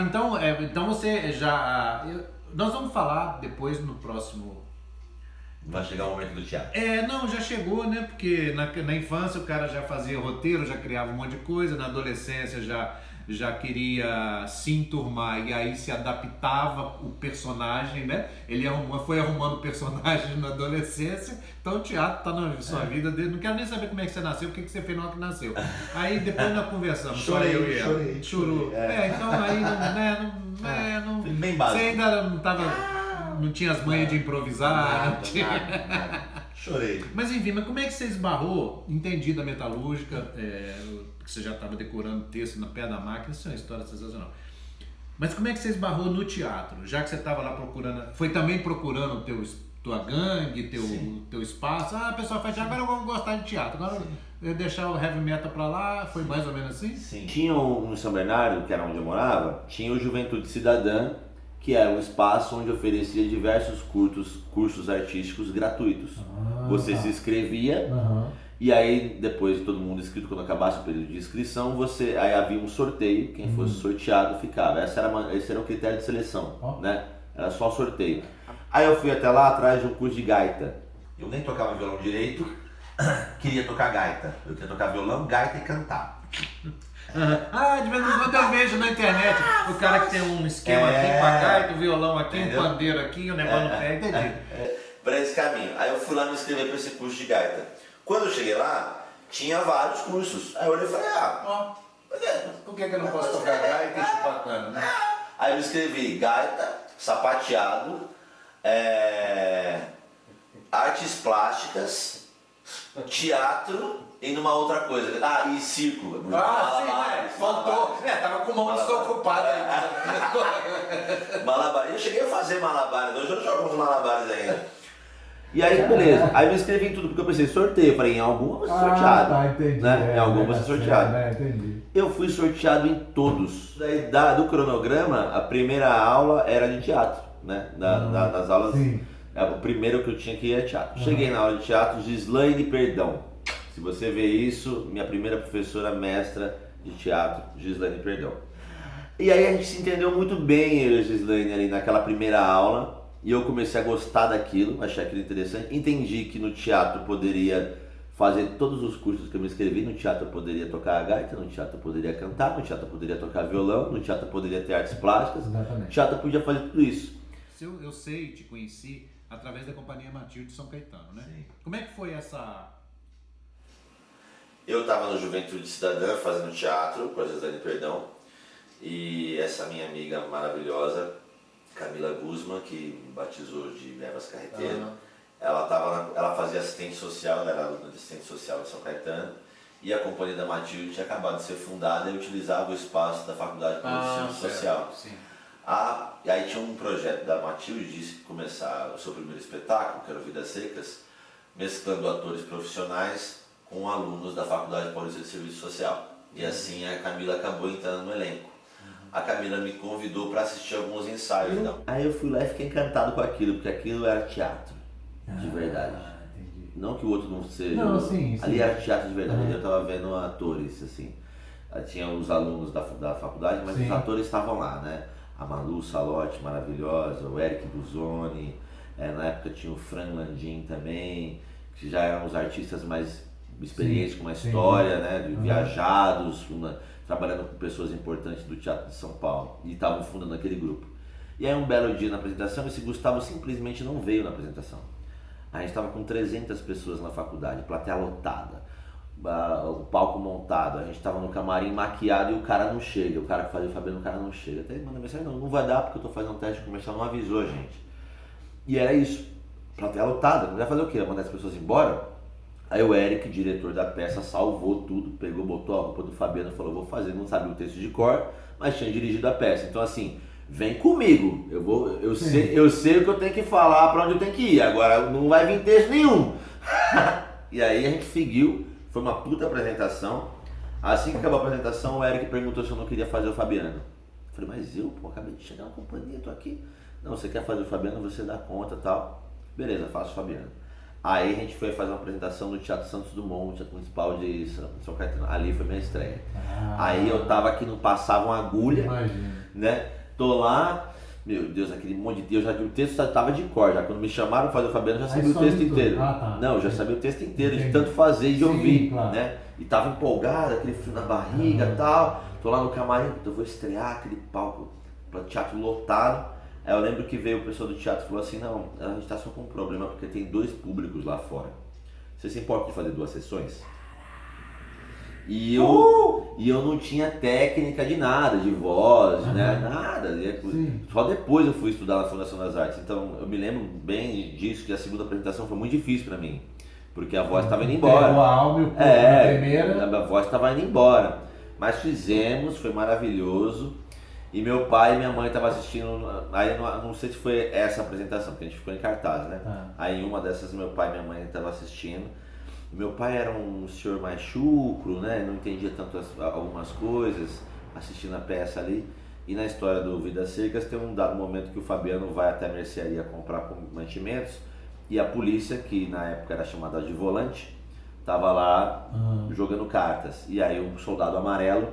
Cara, então você já... nós vamos falar depois no próximo... Vai chegar o momento do teatro. Não, já chegou, né? Porque na infância o cara já fazia roteiro, já criava um monte de coisa, na adolescência já queria se enturmar e aí se adaptava o personagem, né? Ele foi arrumando personagens na adolescência, então o teatro tá na sua vida dele. Não quero nem saber como é que você nasceu, o que você fez na hora que nasceu. Aí depois nós conversamos, Chorei. Chorou. Então aí não, bem básico. você ainda não tinha as manhas de improvisar, Nada. Chorei. Mas enfim, como é que você esbarrou? Entendi da metalúrgica, que você já estava decorando texto na pé da máquina, isso é uma história sensacional. Mas como é que você esbarrou no teatro? Já que você estava lá procurando, foi também procurando tua gangue, teu espaço? Ah, a pessoa faz teatro, agora eu vou gostar de teatro, agora eu deixar o heavy metal pra lá, foi mais ou menos assim? Sim. Tinha no São Bernardo, que era onde eu morava, tinha o Juventude Cidadã, que era um espaço onde oferecia diversos cursos artísticos gratuitos. Você se inscrevia e aí depois de todo mundo inscrito, quando acabasse o período de inscrição, aí havia um sorteio, quem fosse sorteado ficava. Esse era o critério de seleção, né? Era só sorteio. Aí eu fui até lá atrás de um curso de gaita. Eu nem tocava violão direito, queria tocar gaita. Eu queria tocar violão, gaita e cantar. De vez em quando eu vejo na internet o cara que tem um esquema aqui com a gaita, o violão aqui, um pandeiro aqui, o negócio no pé, entendi. Para esse caminho. Aí eu fui lá me inscrever para esse curso de gaita. Quando eu cheguei lá, tinha vários cursos. Aí eu olhei e falei, por que eu não posso tocar gaita e chupar cana, né? Aí eu me inscrevi gaita, sapateado, artes plásticas, teatro e numa outra coisa. E circo. Faltou. Tava com mão desocupada aí. Malabares. Eu cheguei a fazer malabares, hoje eu jogo uns malabares ainda. E aí, beleza. Aí eu me inscrevi em tudo, porque eu pensei, sorteio. Eu falei, em algum eu vou ser sorteado. Entendi. Né? Em algum eu vou ser sorteado. Entendi. Eu fui sorteado em todos. Daí, do cronograma, a primeira aula era de teatro, né? Das aulas. Sim. O primeiro que eu tinha que ir é teatro. Cheguei na aula de teatro, Gislaine Perdão. Se você vê isso, minha primeira professora mestra de teatro, Gislaine Perdão. E aí a gente se entendeu muito bem, eu e a Gislaine, ali naquela primeira aula. E eu comecei a gostar daquilo, achei aquilo interessante. Entendi que no teatro eu poderia fazer todos os cursos que eu me inscrevi. No teatro eu poderia tocar a gaita, no teatro eu poderia cantar, no teatro eu poderia tocar violão, no teatro eu poderia ter artes plásticas. Exatamente. No teatro eu podia fazer tudo isso. Eu sei, te conheci através da Companhia Matilde de São Caetano, né? Sim. Como é que foi essa... Eu estava no Juventude Cidadã fazendo teatro, com a Gislaine Perdão, e essa minha amiga maravilhosa, Camila Guzman, que me batizou de Ervas Carreteiro, ela fazia assistente social, ela era aluna de assistente social de São Caetano, e a Companhia da Matilde tinha acabado de ser fundada e utilizava o espaço da Faculdade de Ensino Social. Sim. E aí tinha um projeto da Matilde de começar o seu primeiro espetáculo, que era o Vidas Secas, mesclando atores profissionais com alunos da Faculdade Paulista de Serviço Social. E assim a Camila acabou entrando no elenco. A Camila me convidou para assistir alguns ensaios. Aí eu fui lá e fiquei encantado com aquilo, porque aquilo era teatro, de verdade. Entendi. Não que o outro não seja. Não, sim. Ali era teatro de verdade, eu estava vendo atores, assim. Tinha os alunos da faculdade, mas os atores estavam lá, né? A Malu Salotti, maravilhosa, o Eric Buzoni, na época tinha o Fran Landim também, que já eram os artistas mais experientes, com uma história, né? Viajados, trabalhando com pessoas importantes do Teatro de São Paulo, e estavam fundando aquele grupo. E aí um belo dia na apresentação, esse Gustavo simplesmente não veio na apresentação. A gente estava com 300 pessoas na faculdade, plateia lotada, o palco montado, a gente estava no camarim maquiado e o cara não chega, o cara que fazia o Fabiano, o cara não chega. Até manda mensagem, não vai dar porque eu estou fazendo um teste comercial, não avisou a gente. E era isso, plateia lotada, não vai fazer o quê? Vai mandar as pessoas embora? Aí o Eric, diretor da peça, salvou tudo, pegou, botou a roupa do Fabiano e falou, vou fazer, não sabia o texto de cor, mas tinha dirigido a peça. Então assim, vem comigo, eu sei o que eu tenho que falar, pra onde eu tenho que ir, agora não vai vir texto nenhum. E aí a gente seguiu, foi uma puta apresentação. Assim que acabou a apresentação, o Eric perguntou se eu não queria fazer o Fabiano. Eu falei, mas eu, acabei de chegar na companhia, tô aqui. Não, você quer fazer o Fabiano, você dá conta e tal. Beleza, faço o Fabiano. Aí a gente foi fazer uma apresentação no Teatro Santos Dumont, no Teatro Municipal de São Caetano. Ali foi minha estreia. Aí eu tava aqui no Passava uma Agulha, né? Tô lá, meu Deus, aquele monte de... o texto já tava de cor, já quando me chamaram pra fazer o Fabiano, eu já sabia o texto inteiro. Não, eu já sabia o texto inteiro, de tanto fazer e de ouvir, né? E tava empolgado, aquele frio na barriga e tal. Tô lá no camarim, eu vou estrear aquele palco para teatro lotado. Aí eu lembro que veio o pessoal do teatro e falou assim, não, a gente tá só com um problema porque tem 2 públicos lá fora. Você se importa de fazer 2 sessões? E eu não tinha técnica de nada, de voz, né? Nada. Só depois eu fui estudar na Fundação das Artes. Então eu me lembro bem disso, que a segunda apresentação foi muito difícil para mim. Porque a voz estava indo embora. A alma e o corpo na primeira. A voz estava indo embora. Mas fizemos, foi maravilhoso. E meu pai e minha mãe estavam assistindo. Aí não sei se foi essa apresentação, porque a gente ficou em cartaz, né? Aí uma dessas meu pai e minha mãe estavam assistindo. Meu pai era um senhor mais chucro, né? Não entendia tanto algumas coisas, assistindo a peça ali. E na história do Vidas Secas tem um dado momento que o Fabiano vai até a mercearia comprar mantimentos e a polícia, que na época era chamada de volante, estava lá jogando cartas. E aí um soldado amarelo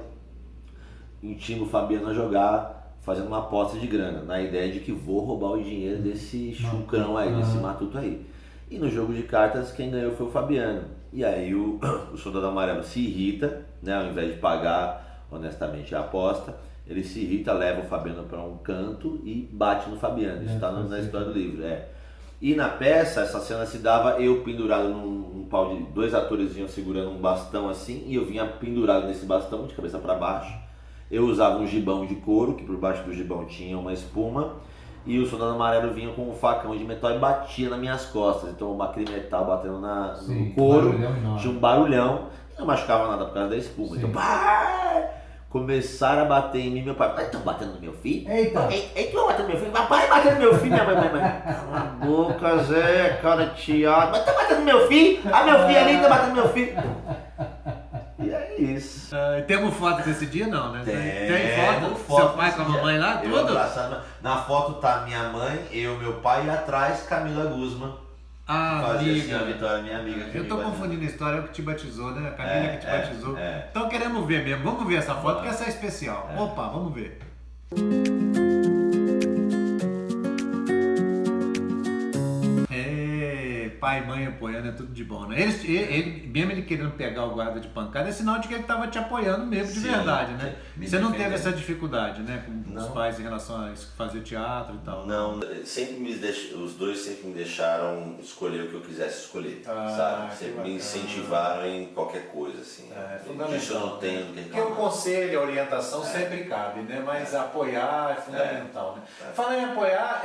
intima o Fabiano a jogar, fazendo uma aposta de grana, na ideia de que vou roubar o dinheiro desse chucrão aí, desse matuto aí. E no jogo de cartas, quem ganhou foi o Fabiano. E aí o soldado amarelo se irrita, né? Ao invés de pagar honestamente a aposta, ele se irrita, leva o Fabiano para um canto e bate no Fabiano. Isso está na história do livro. E na peça, essa cena se dava eu pendurado num pau de 2 atores vinham segurando um bastão assim, e eu vinha pendurado nesse bastão de cabeça para baixo. Eu usava um gibão de couro, que por baixo do gibão tinha uma espuma, e o soldado amarelo vinha com um facão de metal e batia nas minhas costas. Então aquele metal batendo no couro, tinha um barulhão, e não machucava nada por causa da espuma. Então, começaram a bater em mim, meu pai, mas estão batendo no meu filho? Eita! Estão batendo no meu filho? Papai batendo no meu filho, minha mãe. Cala a boca, Zé, cara teatro. Mas estão batendo no meu filho? Ah, meu filho ali tá batendo no meu filho. E é isso. Temos foto desse dia, não, né? Tem foto? Seu pai com a mamãe lá, tudo? Na foto tá minha mãe, eu, meu pai e atrás Camila Guzman. Fazia assim a Vitória, minha amiga. Eu tô confundindo a história, eu que te batizou, né? A Camila que te batizou. Então queremos ver mesmo. Vamos ver essa foto, porque essa é especial. Opa, vamos ver. Pai e mãe apoiando é tudo de bom, né? Mesmo ele querendo pegar o guarda de pancada, é sinal de que ele estava te apoiando mesmo, de verdade, né? Você não teve essa dificuldade, né? Com os pais em relação a isso, fazer teatro e tal? Não, os dois sempre me deixaram escolher o que eu quisesse escolher, sabe? Sempre me incentivaram em qualquer coisa, assim. Isso eu não tenho do que reclamar. Porque o conselho, a orientação sempre cabe, né? Mas apoiar é fundamental, né? Falando em apoiar,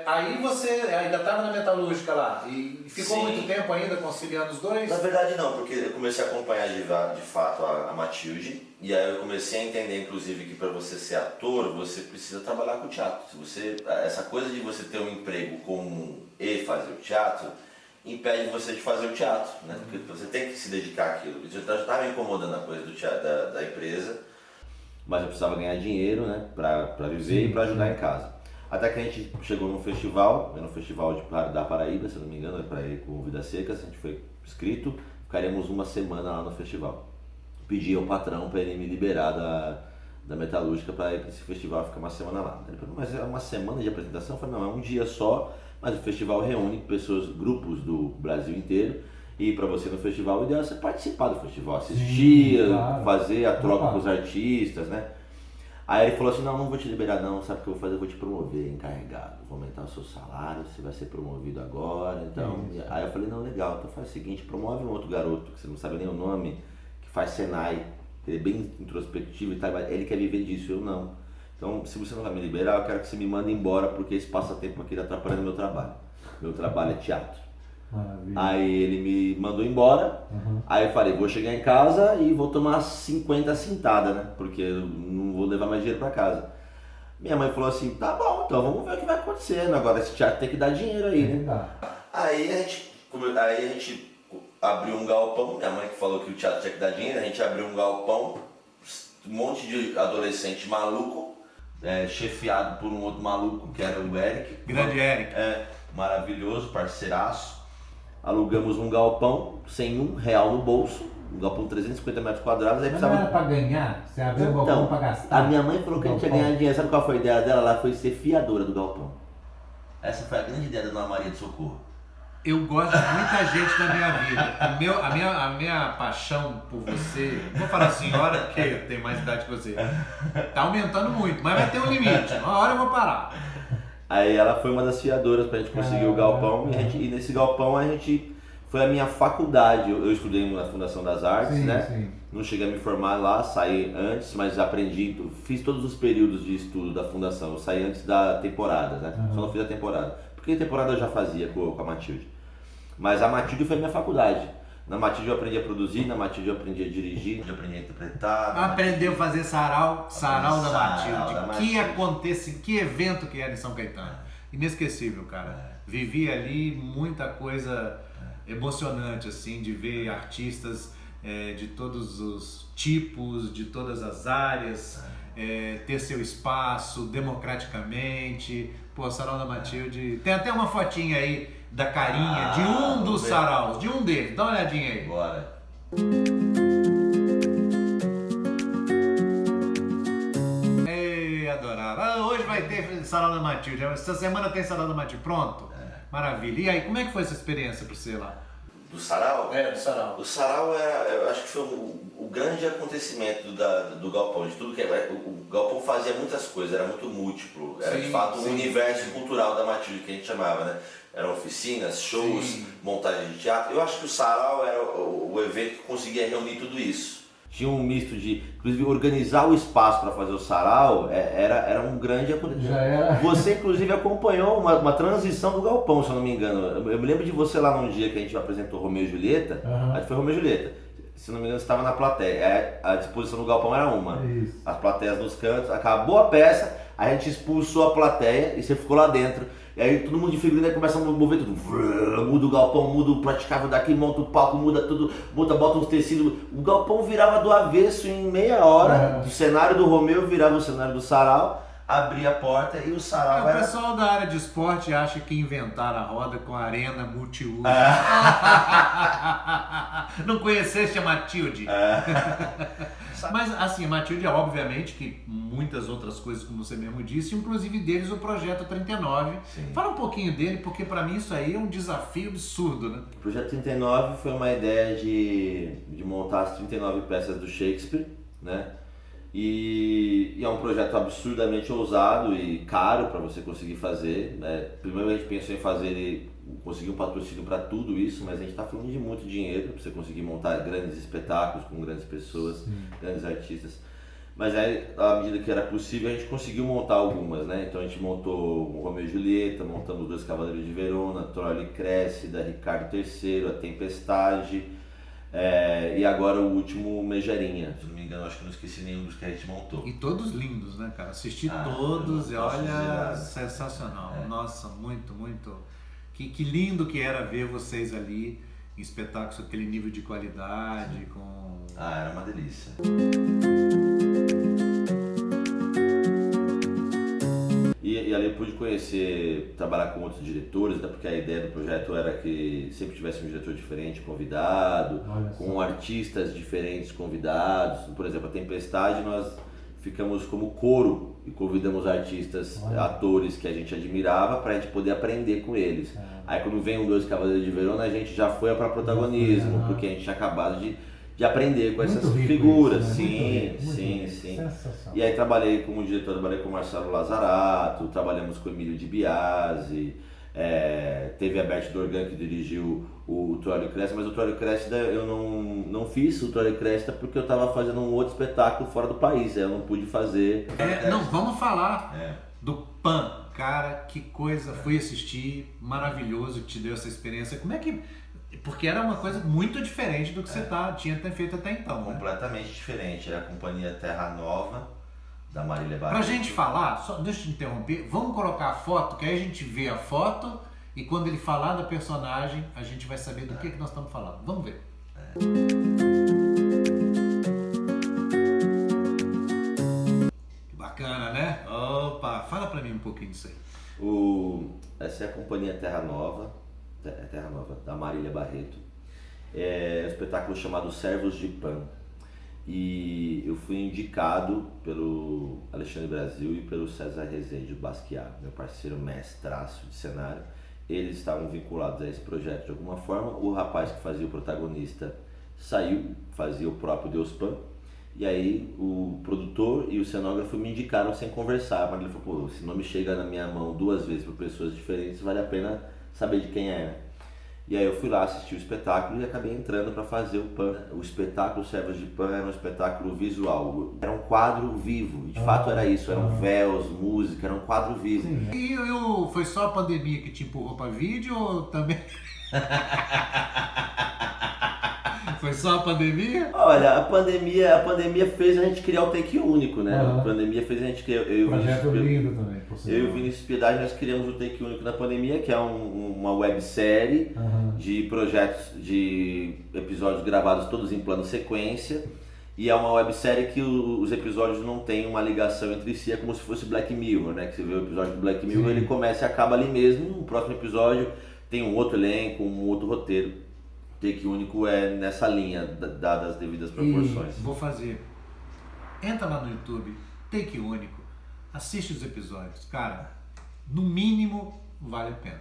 aí você ainda estava na metalúrgica lá e ficou muito tempo ainda conciliando os dois? Na verdade não, porque eu comecei a acompanhar de fato a Matilde, e aí eu comecei a entender inclusive que para você ser ator, você precisa trabalhar com o teatro. Essa coisa de você ter um emprego comum e fazer o teatro, impede você de fazer o teatro, né? Porque você tem que se dedicar àquilo. Eu já estava me incomodando a coisa do teatro, da empresa, mas eu precisava ganhar dinheiro, né, para viver e para ajudar em casa. Até que a gente chegou num festival, no Festival da Paraíba, se não me engano, para ir com Vidas Secas, a gente foi inscrito, ficaríamos uma semana lá no festival. Pedi ao patrão para ele me liberar da metalúrgica para ir para esse festival, ficar uma semana lá. Ele falou, mas é uma semana de apresentação? Eu falei, não, é um dia só, mas o festival reúne grupos do Brasil inteiro, e para você no festival, o ideal é você participar do festival, assistir, fazer a troca com os artistas, né? Aí ele falou assim, não vou te liberar não, sabe o que eu vou fazer? Eu vou te promover encarregado, vou aumentar o seu salário, você vai ser promovido agora, então... Aí eu falei, não, legal, então faz o seguinte, promove um outro garoto, que você não sabe nem o nome, que faz Senai, ele é bem introspectivo e tal, ele quer viver disso, eu não. Então, se você não vai me liberar, eu quero que você me mande embora, porque esse passatempo aqui está atrapalhando meu trabalho. Meu trabalho é teatro. Maravilha. Aí ele me mandou embora, aí eu falei, vou chegar em casa e vou tomar 50 cintadas, né? Porque eu não vou levar mais dinheiro pra casa. Minha mãe falou assim, tá bom, então vamos ver o que vai acontecendo. Agora esse teatro tem que dar dinheiro aí, né? Aí a gente abriu um galpão, minha mãe que falou que o teatro tinha que dar dinheiro, a gente abriu um galpão, um monte de adolescente maluco, chefiado por um outro maluco que era o Eric. Grande Eric. Maravilhoso, parceiraço. alugamos um galpão sem R$1 no bolso, um galpão de 350 metros quadrados. Aí Mas não era pra ganhar? Você abriu o galpão pra gastar? A minha mãe falou que a gente ia ganhar dinheiro. Sabe qual foi a ideia dela? Ela foi ser fiadora do galpão. Essa foi a grande ideia da Dona Maria de Socorro. Eu gosto de muita gente na minha vida. A minha paixão por você, vou falar senhora, porque eu tenho mais idade que você, tá aumentando muito, mas vai ter um limite. Uma hora eu vou parar. Aí ela foi uma das fiadoras pra gente conseguir o galpão. E nesse galpão a gente... Foi a minha faculdade. Eu estudei na Fundação das Artes, sim, né? Sim. Não cheguei a me formar lá, saí antes, mas aprendi, fiz todos os períodos de estudo da Fundação. Eu saí antes da temporada, né? Só não fiz a temporada. Porque a temporada eu já fazia com a Matilde. Mas a Matilde foi a minha faculdade. Na Matilde eu aprendi a produzir, na Matilde eu aprendi a dirigir, eu aprendi a interpretar. Aprendeu a fazer sarau da Matilde. da Que acontece, que evento que era em São Caetano. Inesquecível, cara. Vivi ali muita coisa emocionante, assim, de ver artistas de todos os tipos, de todas as áreas, ter seu espaço democraticamente. Pô, Sarau da Matilde. Tem até uma fotinha aí da carinha de um dos saraus, de um deles. Dá uma olhadinha aí. Bora. Ei, adorável. Hoje vai ter Sarau da Matilde. Essa semana tem Sarau da Matilde. Pronto. Maravilha. E aí, como é que foi essa experiência para você lá? Do sarau? Do sarau. O sarau eu acho que foi o grande acontecimento do galpão, de tudo que o galpão fazia muitas coisas, era muito múltiplo, era de fato um universo cultural da Matilde que a gente chamava, né? Eram oficinas, shows, montagem de teatro. Eu acho que o sarau era o evento que conseguia reunir tudo isso. Tinha um misto de, inclusive, organizar o espaço para fazer o sarau era um grande acontecimento. Você, inclusive, acompanhou uma transição do galpão, se eu não me engano. Eu me lembro de você lá num dia que a gente apresentou Romeu e Julieta. Acho que foi Romeu e Julieta. Se não me engano, você estava na plateia. A disposição do galpão era uma. Isso. As plateias nos cantos. Acabou a peça, a gente expulsou a plateia e você ficou lá dentro. E aí todo mundo de figurino começa a mover tudo. Muda o galpão, muda o praticável daqui, monta o palco, muda tudo, bota uns tecidos. O galpão virava do avesso em meia hora. O cenário do Romeu virava o cenário do sarau. Abria a porta e o sarau era... O pessoal da área de esporte acha que inventaram a roda com a arena multiuso. Não conheceste a Matilde? Mas assim, a Matilde é obviamente que muitas outras coisas, como você mesmo disse, inclusive deles o Projeto 39. Sim. Fala um pouquinho dele, porque para mim isso aí é um desafio absurdo, né? O Projeto 39 foi uma ideia de montar as 39 peças do Shakespeare, né? E é um projeto absurdamente ousado e caro para você conseguir fazer, né? Primeiro a gente pensou em conseguir um patrocínio para tudo isso, mas a gente está falando de muito dinheiro para você conseguir montar grandes espetáculos com grandes pessoas, grandes artistas. Mas aí, à medida que era possível, a gente conseguiu montar algumas, né? Então a gente montou o Romeu e Julieta, montamos Os Dois Cavaleiros de Verona, Troia e Cressida, Ricardo III, A Tempestade. E agora o último Megerinha, se não me engano, acho que não esqueci nenhum dos que a gente montou. E todos lindos, né, cara? Assisti todos e olha, sensacional. Nossa, muito, muito. Que lindo que era ver vocês ali em espetáculos com aquele nível de qualidade, com... era uma delícia. E ali eu pude conhecer, trabalhar com outros diretores, até porque a ideia do projeto era que sempre tivesse um diretor diferente convidado, com artistas diferentes convidados. Por exemplo, a Tempestade, nós ficamos como coro e convidamos artistas, atores que a gente admirava para a gente poder aprender com eles. Aí quando vem Dois Cavaleiros de Verona, a gente já foi para protagonismo, porque a gente tinha acabado de aprender com essas figuras. Isso, né? Sim. E aí trabalhei como diretor, trabalhei com o Marcelo Lazarato, trabalhamos com o Emílio Di Biasi, teve a Beth Dorgan que dirigiu o Troia Cressida, mas o Troia Cressida eu não fiz o Troia Cressida porque eu estava fazendo um outro espetáculo fora do país, eu não pude fazer. Não, vamos falar do Pan, cara, que coisa, fui assistir, maravilhoso que te deu essa experiência, como é que... Porque era uma coisa muito diferente do que você tinha feito até então. Completamente diferente. Era a companhia Terra Nova, da Marília Barreto. Pra gente falar, deixa eu te interromper, vamos colocar a foto, que aí a gente vê a foto e quando ele falar da personagem, a gente vai saber do que nós estamos falando. Vamos ver. Que bacana, né? Opa, fala pra mim um pouquinho disso aí. Essa é a companhia Terra Nova Terra Nova, da Marília Barreto. É um espetáculo chamado Servos de Pan. E eu fui indicado pelo Alexandre Brasil e pelo César Rezende Basquiat, meu parceiro mestraço de cenário. Eles estavam vinculados a esse projeto de alguma forma. O rapaz que fazia o protagonista saiu, fazia o próprio Deus Pan. E aí o produtor e o cenógrafo me indicaram sem conversar. Mas ele falou, pô, se não me chega na minha mão 2 vezes por pessoas diferentes, vale a pena saber de quem é. E aí eu fui lá assistir o espetáculo e acabei entrando para fazer o Pan. O espetáculo Servos de Pan era um espetáculo visual, era um quadro vivo, de fato era isso, eram véus, música, era um quadro vivo. Sim. E foi só a pandemia que te empurrou para vídeo ou também? Foi só a pandemia? Olha, a pandemia fez a gente criar o take único, né? A pandemia fez a gente criar... Projeto lindo também. Eu e o Vinícius Piedade, nós criamos o take único na pandemia, que é uma websérie de projetos, de episódios gravados todos em plano sequência. E é uma websérie que os episódios não têm uma ligação entre si, é como se fosse Black Mirror, né? Que você vê o episódio do Black Mirror, ele começa e acaba ali mesmo. No próximo episódio tem um outro elenco, um outro roteiro. Take único é nessa linha, dadas as devidas proporções. Vou fazer. Entra lá no YouTube, Take único, assiste os episódios. Cara, no mínimo, vale a pena.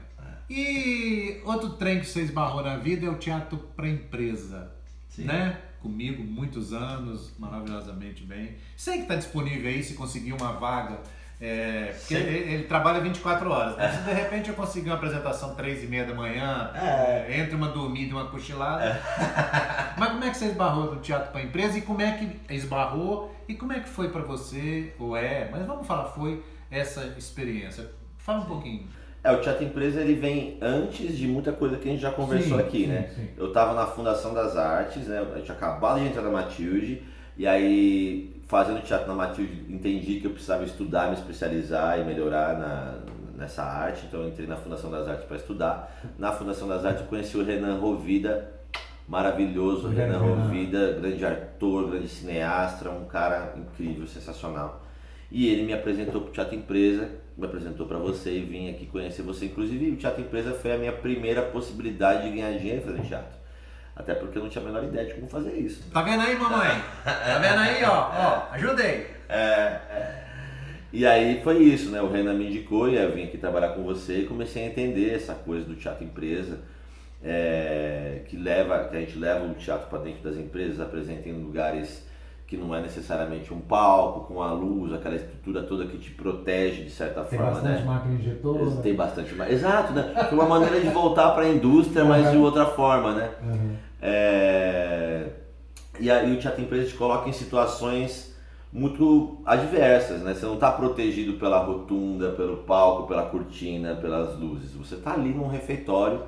E outro trem que você esbarrou na vida é o teatro para empresa. Sim. Né? Comigo, muitos anos, maravilhosamente bem. Sei que está disponível aí, se conseguir uma vaga. Porque ele trabalha 24 horas, né? Se de repente eu conseguir uma apresentação 3h30 da manhã, entre uma dormida e uma cochilada. Mas como é que você esbarrou no teatro para empresa e como é que esbarrou e como é que foi para você, mas vamos falar, foi essa experiência? Fala um pouquinho. O teatro empresa ele vem antes de muita coisa que a gente já conversou aqui, né? Sim. Eu estava na Fundação das Artes, né? Eu tinha acabado de entrar na Matilde e aí fazendo teatro na Matilde, entendi que eu precisava estudar, me especializar e melhorar nessa arte, então eu entrei na Fundação das Artes para estudar. Na Fundação das Artes eu conheci o Renan Rovida, maravilhoso, Renan Rovida, grande ator, grande cineasta, um cara incrível, sensacional. E ele me apresentou para o Teatro Empresa, me apresentou para você e vim aqui conhecer você. Inclusive o Teatro Empresa foi a minha primeira possibilidade de ganhar dinheiro fazendo teatro. Até porque eu não tinha a menor ideia de como fazer isso. Tá vendo aí, mamãe? Tá vendo aí, ó, ajudei. E aí foi isso, né? O Renan me indicou e eu vim aqui trabalhar com você e comecei a entender essa coisa do teatro empresa, que a gente leva o teatro para dentro das empresas, apresenta em lugares que não é necessariamente um palco, com a luz, aquela estrutura toda que te protege de certa forma, né? Tem bastante máquina injetora. Tem bastante máquina. Exato, né? Foi uma maneira de voltar para a indústria, mas de outra forma, né? E aí o teatro empresa te coloca em situações muito adversas, né? Você não está protegido pela rotunda, pelo palco, pela cortina, pelas luzes. Você está ali num refeitório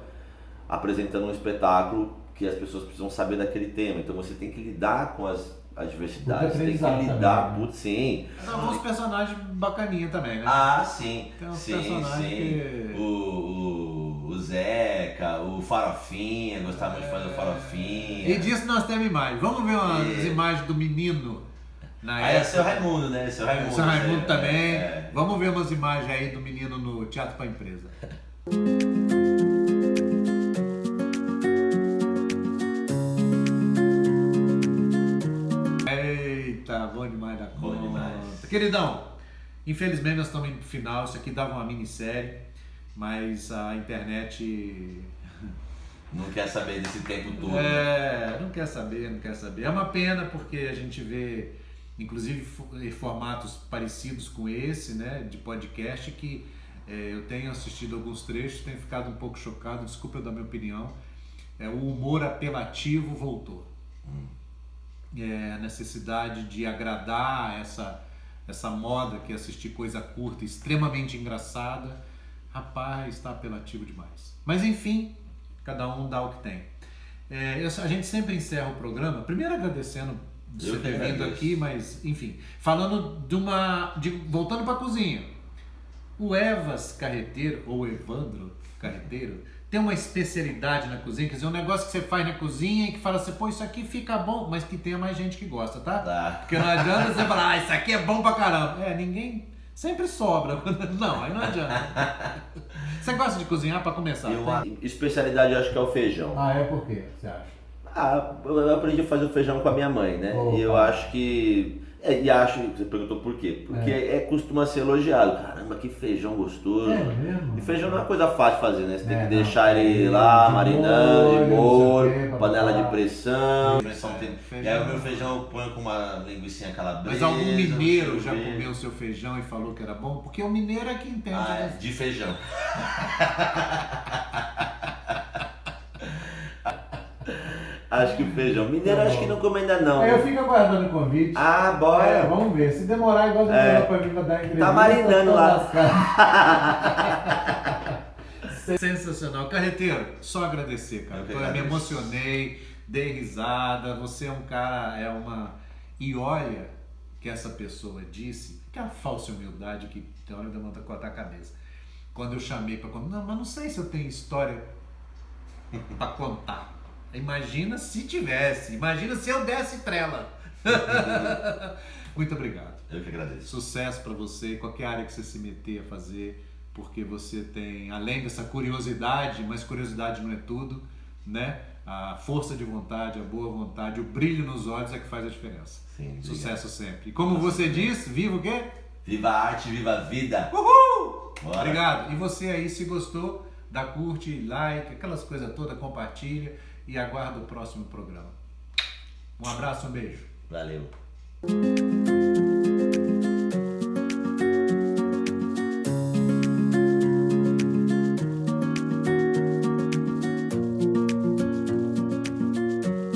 apresentando um espetáculo que as pessoas precisam saber daquele tema. Então você tem que lidar com as adversidades, tem que lidar, também, né? Sim. Tem alguns personagens bacaninha também, né? Sim. Tem uns personagens que... O Zeca, o Farofinha, gostava muito de fazer o Farofinha. E disso nós temos imagens. Vamos ver umas imagens do menino na época. É seu Raimundo, né? Seu Raimundo também. Vamos ver umas imagens aí do menino no Teatro para Empresa. Eita, bom demais da conta. Bom demais. Queridão, infelizmente nós estamos indo pro final. Isso aqui dava uma minissérie, mas a internet... Não quer saber desse tempo todo. Não quer saber. É uma pena porque a gente vê, inclusive, formatos parecidos com esse, né, de podcast, que eu tenho assistido alguns trechos, tenho ficado um pouco chocado, desculpa eu dar minha opinião. O humor apelativo voltou. A necessidade de agradar essa moda que é assistir coisa curta, extremamente engraçada, rapaz, está apelativo demais. Mas enfim, cada um dá o que tem. A gente sempre encerra o programa, primeiro agradecendo de você ter vindo aqui, mas enfim, falando voltando para a cozinha. O Evas Carreteiro, ou Evandro Carreteiro, tem uma especialidade na cozinha, quer dizer, um negócio que você faz na cozinha e que fala assim, pô, isso aqui fica bom, mas que tenha mais gente que gosta, tá? Porque não adianta você falar, isso aqui é bom pra caramba. Ninguém... Sempre sobra. Não, aí não adianta. Você gosta de cozinhar para começar? Especialidade eu acho que é o feijão. Ah, é por quê, você acha? Eu aprendi a fazer o feijão com a minha mãe, né? Opa. E eu acho que... você perguntou por quê? Porque costuma ser elogiado. Caramba, que feijão gostoso. É mesmo? E feijão não é uma coisa fácil de fazer, né? Você tem que não. deixar ele lá, De marinando, de molho, molho, não sei o quê, panela papapá. de pressão. Feijão. E aí o meu feijão eu ponho com uma linguicinha calabresa. Mas algum mineiro já deixa eu ver. comeu seu feijão e falou que era bom? Porque o mineiro é que entende. Ah, de feijão. Acho que o feijão. Mineiro acho que não come ainda não. Eu fico aguardando o convite. Ah, bora. Vamos ver. Se demorar igual demorou pra mim pra dar entrevista. Tá marinando tô lá. lascado. Sensacional. Carreteiro, só agradecer, cara. Eu que Me agradeço. emocionei, dei risada. Você é um cara, E olha que essa pessoa disse, que é a falsa humildade que tem hora de vontade de cortar a cabeça. Quando eu chamei pra contar, não, mas não sei se eu tenho história pra contar. Imagina se tivesse, imagina se eu desse trela. Muito obrigado. Eu que agradeço. Sucesso pra você, qualquer área que você se meter a fazer, porque você tem, além dessa curiosidade, mas curiosidade não é tudo, né? A força de vontade, a boa vontade, o brilho nos olhos é que faz a diferença. Sim, obrigado. Sucesso sempre. E como você diz, viva o quê? Viva a arte, viva a vida. Uhul! Bora. Obrigado. E você aí, se gostou, dá curte, like, aquelas coisas todas, compartilha e aguarda o próximo programa. Um abraço, um beijo. Valeu.